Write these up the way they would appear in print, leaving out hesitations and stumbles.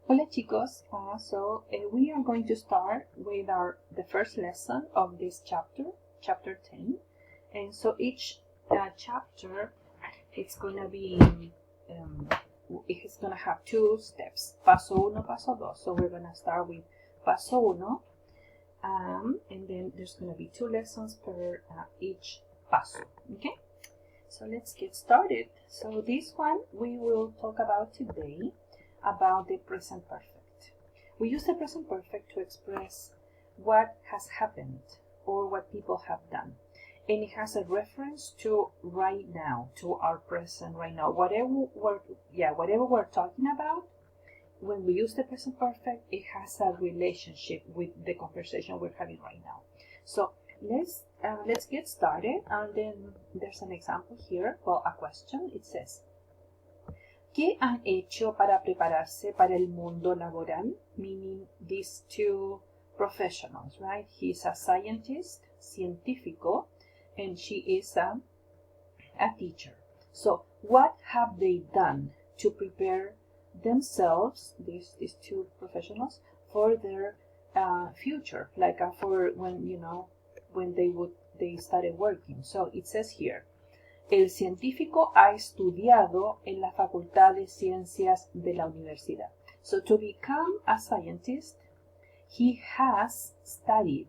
Hola chicos, we are going to start with the first lesson of this chapter 10. And so each chapter it's going to be, it's going to have two steps, paso uno, paso dos. So we're going to start with paso uno, and then there's going to be two lessons per each paso, okay? So let's get started. So this one we will talk about today about the present perfect. We use the present perfect to express what has happened or what people have done. And it has a reference to right now, to our present right now. Whatever we're talking about, when we use the present perfect, it has a relationship with the conversation we're having right now. So let's get started, and then there's an example here, well, a question. It says, ¿qué han hecho para prepararse para el mundo laboral? Meaning these two professionals, right? He's a scientist, científico, and she is a teacher. So what have they done to prepare themselves, these two professionals, for their future, like for when they started working? So it says here, el científico ha estudiado en la Facultad de Ciencias de la Universidad. So to become a scientist, he has studied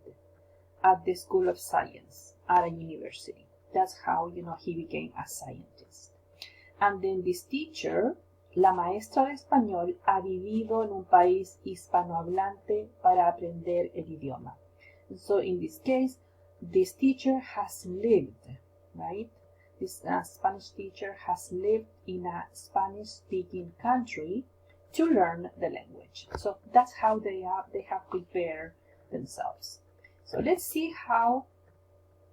at the School of Science at a university. That's how, he became a scientist. And then this teacher, la maestra de español, ha vivido en un país hispanohablante para aprender el idioma. So in this case, this teacher has lived, right? This Spanish teacher has lived in a Spanish-speaking country to learn the language. So that's how they have prepared themselves. So let's see how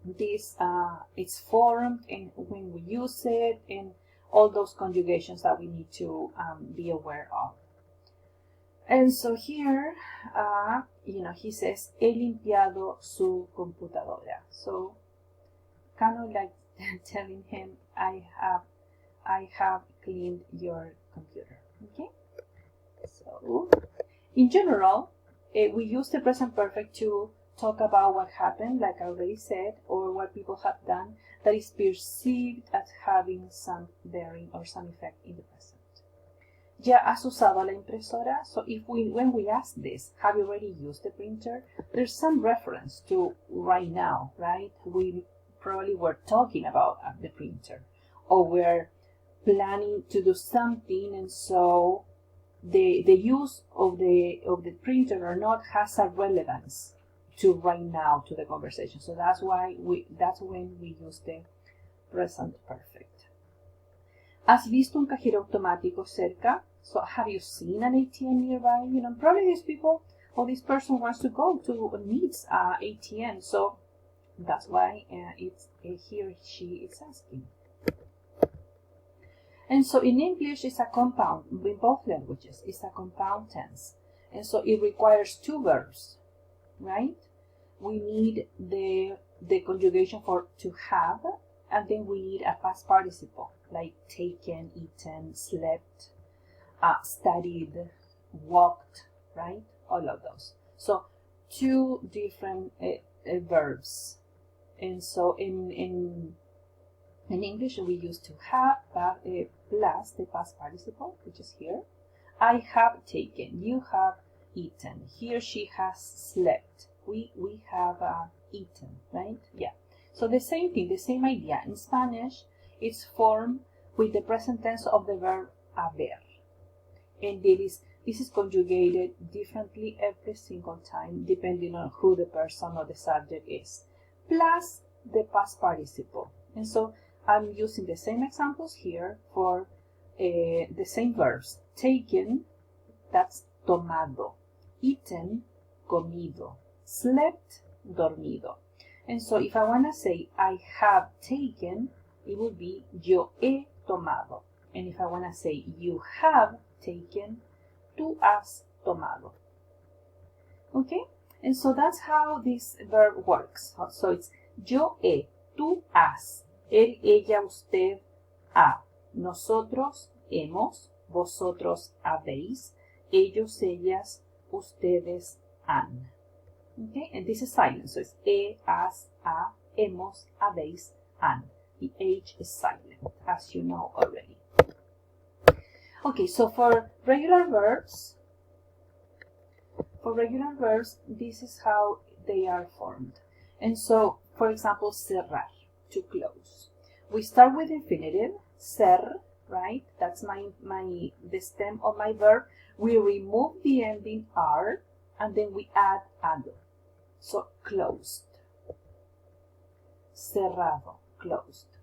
this is formed and when we use it and all those conjugations that we need to be aware of. And so here, he says, he limpiado su computadora. So kind of like telling him, I have cleaned your computer. Okay. So in general, we use the present perfect to talk about what happened, like I already said, or what people have done that is perceived as having some bearing or some effect in the present. ¿Ya has usado la impresora? So when we ask this, have you already used the printer? There's some reference to right now, right? We probably were talking about the printer, or we're planning to do something, and so the use of the printer or not has a relevance to right now, to the conversation. So that's when we use the present perfect. ¿Has visto un cajero automático cerca? So have you seen an ATM nearby? Probably these people or this person wants to go to needs ATM. So that's why it's he or she is asking. And so in English, it's a compound, in both languages, it's a compound tense. And so it requires two verbs, right? We need the conjugation for to have, and then we need a past participle, like taken, eaten, slept, studied, walked, right? All of those. So two different verbs. And so in English, we use to have plus the past participle, which is here. I have taken. You have eaten. He or she has slept. We have eaten, right? Yeah. So the same thing, the same idea. In Spanish, it's formed with the present tense of the verb haber. And this is conjugated differently every single time, depending on who the person or the subject is, plus the past participle. And so I'm using the same examples here for the same verbs. Taken, that's tomado. Eaten, comido. Slept, dormido. And so if I want to say I have taken, it would be yo he tomado. And if I want to say you have taken, tú has tomado. Okay? And so that's how this verb works. So it's yo he, tú has, él, ella, usted ha, nosotros hemos, vosotros habéis, ellos, ellas, ustedes, han. Okay, and this is silent, so it's has, a, hemos, habéis, han. The H is silent, as you know already. Okay, so for regular verbs, this is how they are formed. And so, for example, cerrar, to close. We start with infinitive, ser, right? That's the stem of my verb. We remove the ending R, and then we add ado. So, closed. Cerrado, closed.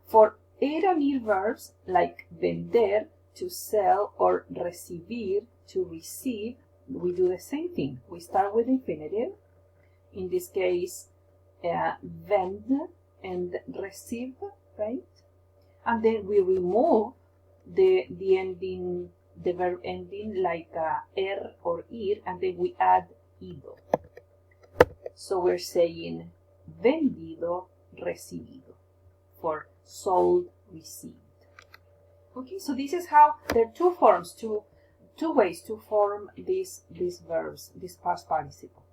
For ir and ir verbs, like vender, to sell, or recibir, to receive, we do the same thing. We start with infinitive. In this case, vend and receive, right? And then we remove the ending, the verb ending, like er or ir, and then we add ido. So we're saying vendido, recibido, for sold, received. Okay, so this is how there are two forms, two ways to form these verbs, these past participles.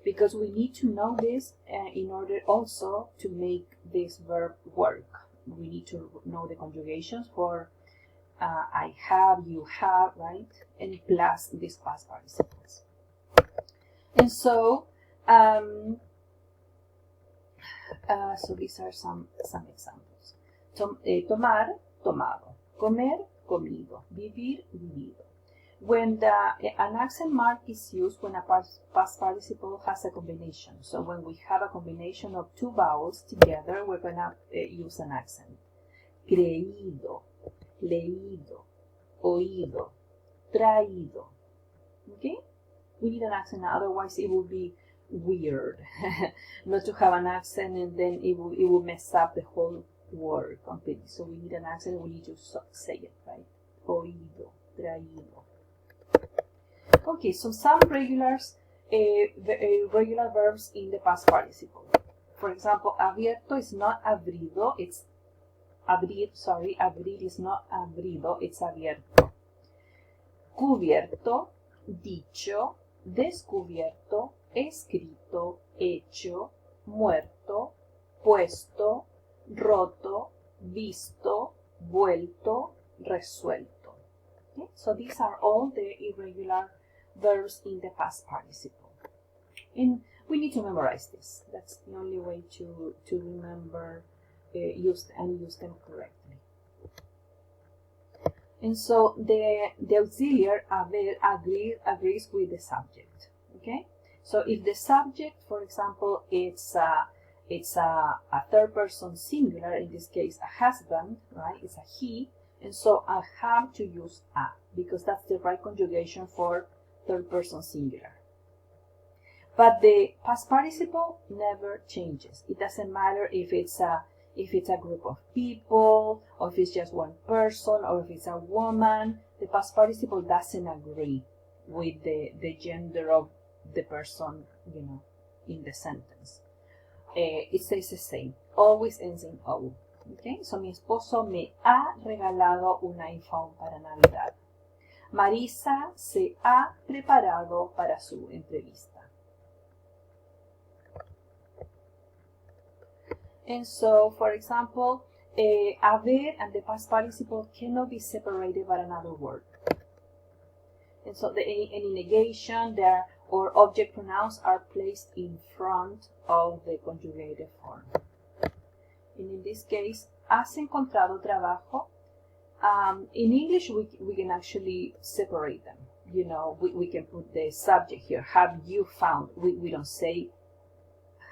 Because we need to know this in order also to make this verb work. We need to know the conjugations for I have, you have, right? And plus these past participles. And so, so these are some examples. Tomar, tomado. Comer, comido. Vivir, vivido. When an accent mark is used when a past participle has a combination. So when we have a combination of two vowels together, we're going to use an accent. Creído, leído, oído, traído. Okay? We need an accent, otherwise it would be weird not to have an accent, and then it will mess up the whole word completely. So we need an accent, we need to say it, right? Oído, traído. Okay, so some regular verbs in the past participle. For example, abierto is not abrido, it's abrir, sorry, abrir is not abrido, it's abierto. Cubierto, dicho, descubierto, escrito, hecho, muerto, puesto, roto, visto, vuelto, resuelto. Okay? So these are all the irregular verbs in the past participle. And we need to memorize this. That's the only way to remember use them correctly. And so the auxiliary haber agrees with the subject. Okay, so if the subject, for example, it's a third person singular, in this case a husband, right? It's a he, and so I have to use a because that's the right conjugation for third person singular. But the past participle never changes. It doesn't matter if it's a group of people, or if it's just one person, or if it's a woman. The past participle doesn't agree with the gender of the person, you know, in the sentence. It stays the same. Always ends in O. Okay? So mi esposo me ha regalado un iPhone para Navidad. Marisa se ha preparado para su entrevista. And so, for example, haber and the past participle cannot be separated by another word. And so any negation there or object pronouns are placed in front of the conjugated form. And in this case, has encontrado trabajo. In English, we can actually separate them. You know, we can put the subject here. Have you found? We don't say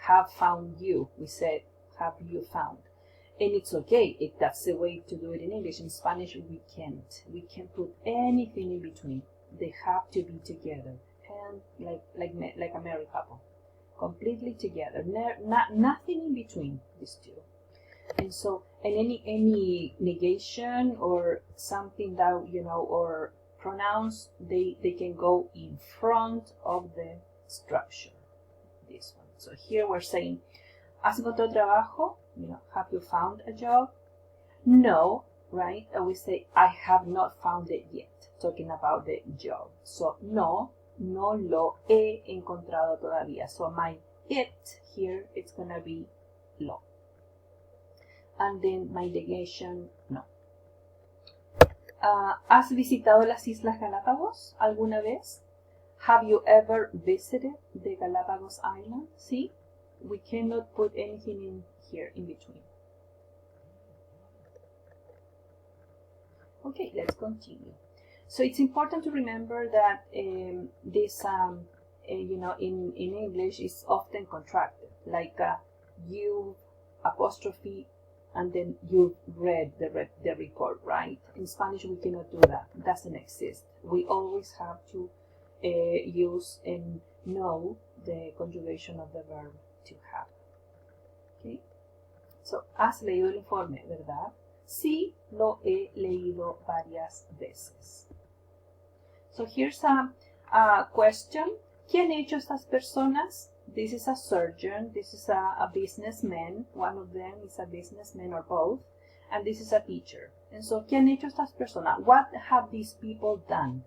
have found you. We say have you found? And it's okay. That's the way to do it in English. In Spanish, we can't. We can't put anything in between. They have to be together, and like a married couple, completely together. Nothing in between these two. And so, and any negation or something that, you know, or pronouns, they can go in front of the structure. This one. So here we're saying, ¿has encontrado trabajo? You know, have you found a job? No, right? And we say, I have not found it yet. talking about the job. So no lo he encontrado todavía. So my it here, it's gonna be lo. And then my negation, no. ¿Has visitado las Islas Galápagos alguna vez? Have you ever visited the Galapagos Island? See, we cannot put anything in here in between. Okay, let's continue. So it's important to remember that this, you know, in English is often contracted, like you apostrophe and then you read the report, right? In Spanish, we cannot do that. It doesn't exist. We always have to use and know the conjugation of the verb to have. Okay? So, has leído el informe, ¿verdad? Sí, lo he leído varias veces. So, here's a question. ¿Qué han hecho estas personas? This is a surgeon, this is a businessman, one of them is a businessman or both, and this is a teacher. And so, ¿qué han hecho estas personas? What have these people done?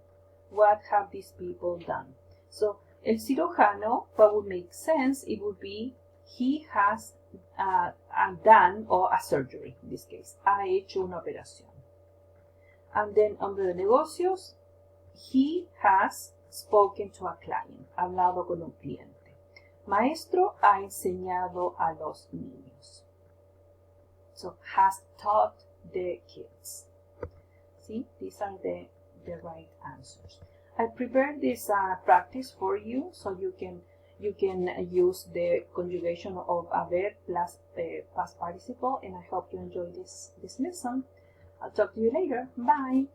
What have these people done? So, el cirujano, what would make sense, it would be, he has done, or a surgery in this case, ha hecho una operación. And then, hombre de negocios, he has spoken to a client, hablado con un cliente. Maestro ha enseñado a los niños. So, has taught the kids. See, these are the right answers. I prepared this practice for you so you can use the conjugation of haber plus past participle, and I hope you enjoy this lesson. I'll talk to you later. Bye.